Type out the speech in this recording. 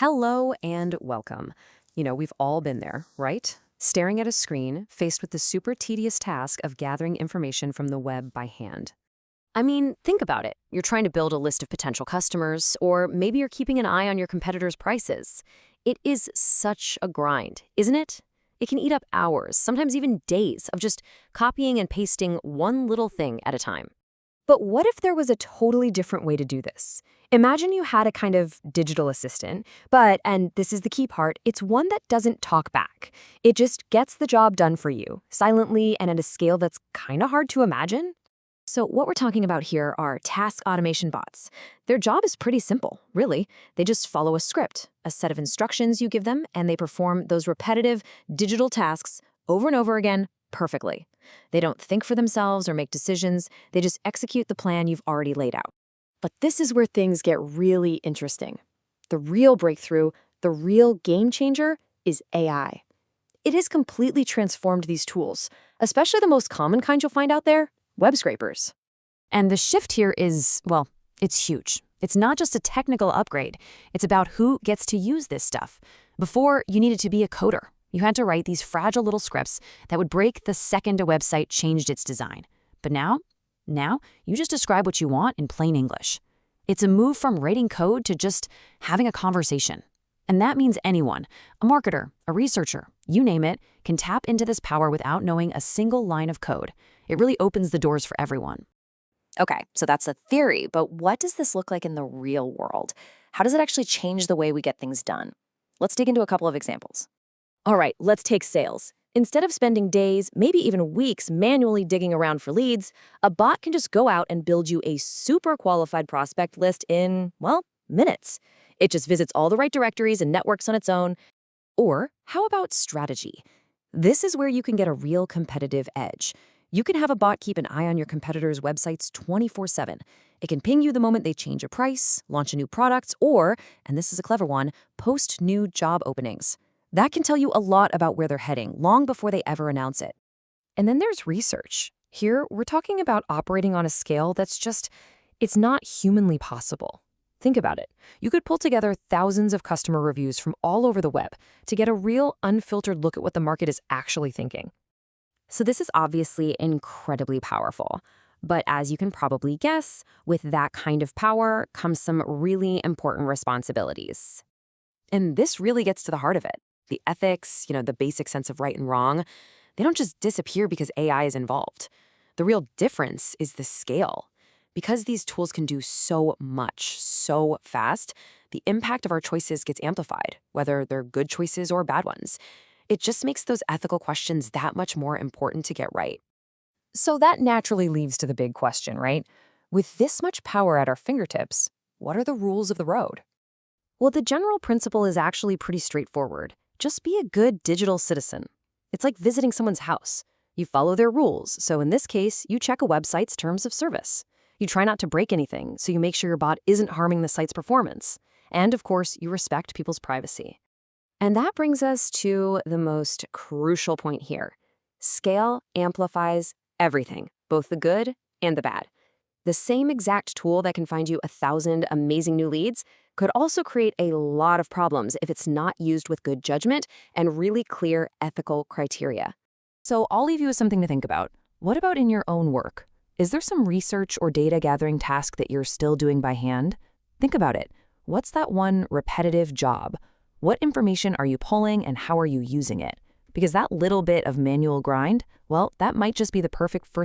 Hello and welcome. We've all been there, right? Staring at a screen, faced with the super tedious task of gathering information from the web by hand. I mean, think about it. You're trying to build a list of potential customers, or maybe you're keeping an eye on your competitors' prices. It is such a grind, isn't it? It can eat up hours, sometimes even days, of just copying and pasting one little thing at a time. But what if there was a totally different way to do this? Imagine you had a kind of digital assistant, but, and this is the key part, it's one that doesn't talk back. It just gets the job done for you, silently and at a scale that's kind of hard to imagine. So what we're talking about here are task automation bots. Their job is pretty simple, really. They just follow a script, a set of instructions you give them, and they perform those repetitive digital tasks over and over again perfectly. They don't think for themselves or make decisions. They just execute the plan you've already laid out. But this is where things get really interesting. The real breakthrough, the real game changer, is AI. It has completely transformed these tools, especially the most common kind you'll find out there, web scrapers. And the shift here is, well, it's huge. It's not just a technical upgrade. It's about who gets to use this stuff. Before, you needed to be a coder. You had to write these fragile little scripts that would break the second a website changed its design. But now you just describe what you want in plain English. It's a move from writing code to just having a conversation. And that means anyone, a marketer, a researcher, you name it, can tap into this power without knowing a single line of code. It really opens the doors for everyone. Okay, so that's a theory, but what does this look like in the real world? How does it actually change the way we get things done? Let's dig into a couple of examples. All right, let's take sales. Instead of spending days, maybe even weeks manually digging around for leads, a bot can just go out and build you a super qualified prospect list in, well, minutes. It just visits all the right directories and networks on its own. Or how about strategy? This is where you can get a real competitive edge. You can have a bot keep an eye on your competitors' websites 24/7. It can ping you the moment they change a price, launch a new product, or, and this is a clever one, post new job openings. That can tell you a lot about where they're heading long before they ever announce it. And then there's research. Here, we're talking about operating on a scale that's just, it's not humanly possible. Think about it. You could pull together thousands of customer reviews from all over the web to get a real unfiltered look at what the market is actually thinking. So this is obviously incredibly powerful. But as you can probably guess, with that kind of power comes some really important responsibilities. And this really gets to the heart of it. The ethics, the basic sense of right and wrong, they don't just disappear because AI is involved. The real difference is the scale. Because these tools can do so much, so fast, the impact of our choices gets amplified, whether they're good choices or bad ones. It just makes those ethical questions that much more important to get right. So that naturally leads to the big question, right? With this much power at our fingertips, what are the rules of the road? Well, the general principle is actually pretty straightforward. Just be a good digital citizen. It's like visiting someone's house. You follow their rules, so in this case, you check a website's terms of service. You try not to break anything, so you make sure your bot isn't harming the site's performance. And of course, you respect people's privacy. And that brings us to the most crucial point here. Scale amplifies everything, both the good and the bad. The same exact tool that can find you 1,000 amazing new leads could also create a lot of problems if it's not used with good judgment and really clear ethical criteria. So I'll leave you with something to think about. What about in your own work? Is there some research or data gathering task that you're still doing by hand? Think about it. What's that one repetitive job? What information are you pulling and how are you using it? Because that little bit of manual grind, well, that might just be the perfect first